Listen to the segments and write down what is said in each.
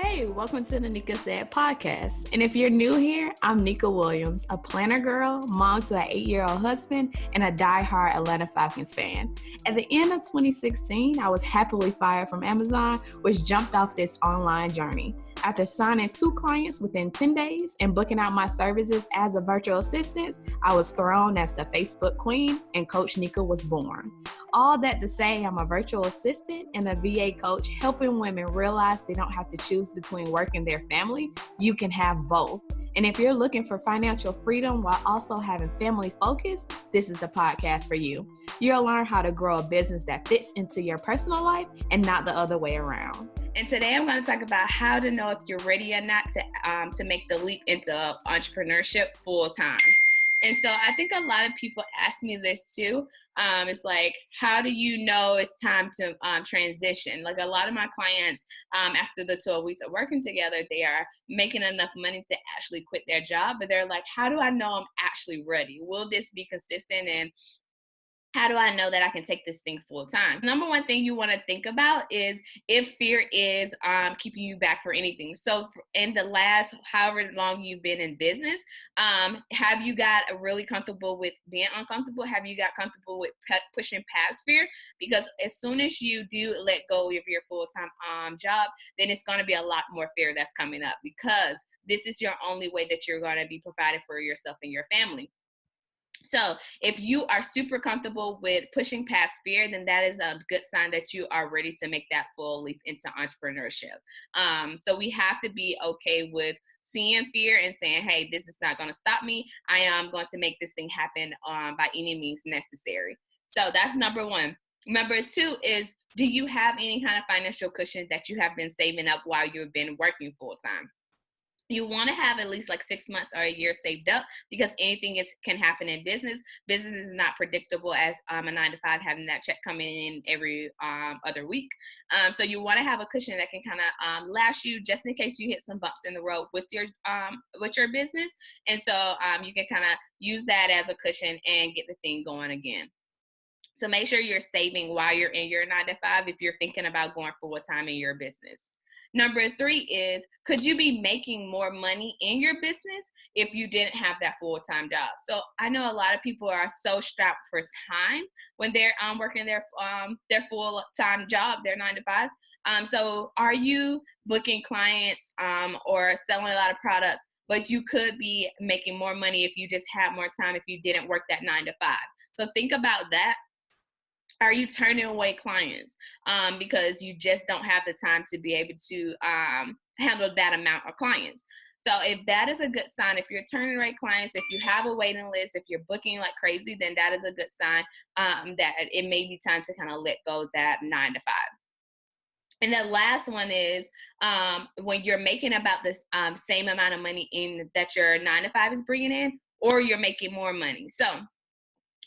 Hey, welcome to the Neka Said podcast. And if you're new here, I'm Neka Williams, a planner girl, mom to an 8-year-old husband, and a diehard Atlanta Falcons fan. At the end of 2016, I was happily fired from Amazon, which jumped off this online journey. After signing 2 clients within 10 days and booking out my services as a virtual assistant, I was thrown as the Facebook queen and Coach Neka was born. All that to say, I'm a virtual assistant and a VA coach helping women realize they don't have to choose between work and their family. You can have both. And if you're looking for financial freedom while also having family focus, this is the podcast for you. You'll learn how to grow a business that fits into your personal life and not the other way around. And today I'm going to talk about how to know if you're ready or not to make the leap into entrepreneurship full time. And so I think a lot of people ask me this too. It's like, how do you know it's time to transition? Like a lot of my clients, after the 12 weeks of working together, they are making enough money to actually quit their job. But they're like, how do I know I'm actually ready? Will this be consistent? And how do I know that I can take this thing full time? Number one thing you want to think about is if fear is keeping you back for anything. So in the last however long you've been in business, have you got really comfortable with being uncomfortable? Have you got comfortable with pushing past fear? Because as soon as you do let go of your full-time job, then it's going to be a lot more fear that's coming up, because this is your only way that you're going to be provided for yourself and your family. So if you are super comfortable with pushing past fear, then that is a good sign that you are ready to make that full leap into entrepreneurship. So we have to be okay with seeing fear and saying, hey, this is not going to stop me. I am going to make this thing happen by any means necessary. So that's number one. Number two is, do you have any kind of financial cushion that you have been saving up while you've been working full time? You want to have at least like 6 months or a year saved up, because anything can happen in business. Business is not predictable as a 9-to-5, having that check coming in every other week. So you want to have a cushion that can kind of last you just in case you hit some bumps in the road with your business. And so you can kind of use that as a cushion and get the thing going again. So make sure you're saving while you're in your 9-to-5 if you're thinking about going full time in your business. Number 3 is, could you be making more money in your business if you didn't have that full-time job? So I know a lot of people are so strapped for time when they're working their full-time job, their 9-to-5. So are you booking clients or selling a lot of products, but you could be making more money if you just had more time, if you didn't work that 9-to-5? So think about that. Are you turning away clients because you just don't have the time to be able to handle that amount of clients? So if that is a good sign, if you're turning away clients, if you have a waiting list, if you're booking like crazy, then that is a good sign that it may be time to kind of let go of that 9-to-5. And the last one is when you're making about the same amount of money in that your 9-to-5 is bringing in, or you're making more money. So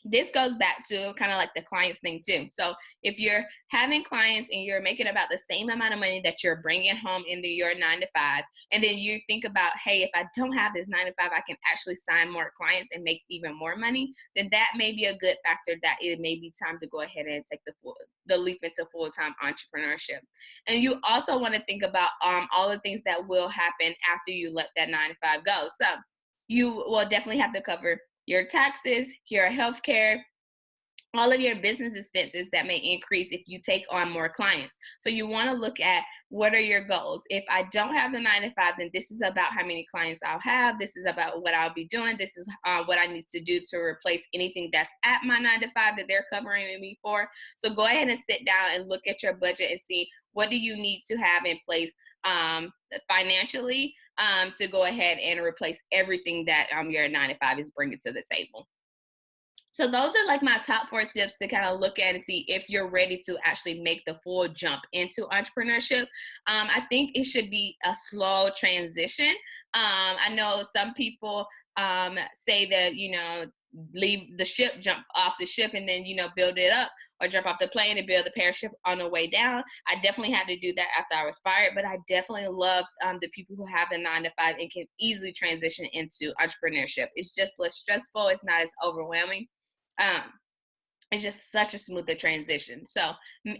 this goes back to kind of like the clients thing too. So if you're having clients and you're making about the same amount of money that you're bringing home into your 9-to-5, and then you think about, hey, if I don't have this 9-to-5, I can actually sign more clients and make even more money, then that may be a good factor that it may be time to go ahead and take the leap into full-time entrepreneurship. And you also want to think about all the things that will happen after you let that 9-to-5 go. So you will definitely have to cover your taxes, your healthcare, all of your business expenses that may increase if you take on more clients. So you want to look at, what are your goals? If I don't have the 9-to-5, then this is about how many clients I'll have. This is about what I'll be doing. This is what I need to do to replace anything that's at my 9-to-5 that they're covering me for. So go ahead and sit down and look at your budget and see, what do you need to have in place financially to go ahead and replace everything that your 9-to-5 is bringing to the table. So those are like my top 4 tips to kind of look at and see if you're ready to actually make the full jump into entrepreneurship. I think it should be a slow transition. I know some people say that, leave the ship, jump off the ship, and then, build it up, or jump off the plane and build the parachute on the way down. I definitely had to do that after I was fired, but I definitely love the people who have the 9-to-5 and can easily transition into entrepreneurship. It's just less stressful. It's not as overwhelming. it's just such a smoother transition. So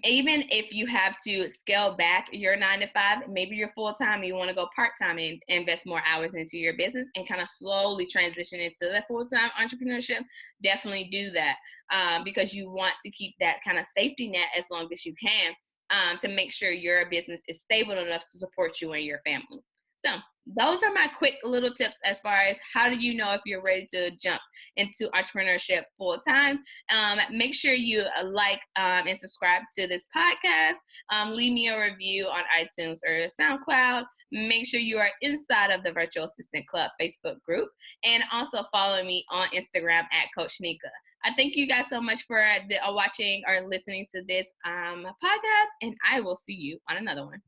even if you have to scale back your 9 to 5, maybe you're full-time and you want to go part-time and invest more hours into your business and kind of slowly transition into the full-time entrepreneurship, definitely do that, because you want to keep that kind of safety net as long as you can, to make sure your business is stable enough to support you and your family. So those are my quick little tips as far as how do you know if you're ready to jump into entrepreneurship full time. Make sure you like and subscribe to this podcast. Leave me a review on iTunes or SoundCloud. Make sure you are inside of the Virtual Assistant Club Facebook group, and also follow me on Instagram at Coach Neka. I thank you guys so much for watching or listening to this podcast, and I will see you on another one.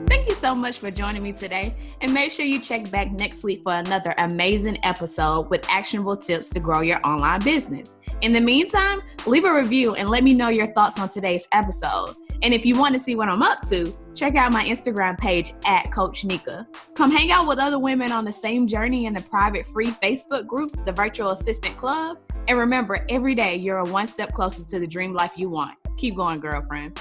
Thank you so much for joining me today, and make sure you check back next week for another amazing episode with actionable tips to grow your online business. In the meantime, leave a review and let me know your thoughts on today's episode. And if you want to see what I'm up to, check out my Instagram page at Coach Neka. Come hang out with other women on the same journey in the private free Facebook group, the Virtual Assistant Club. And remember, every day you're one step closer to the dream life you want. Keep going, girlfriend.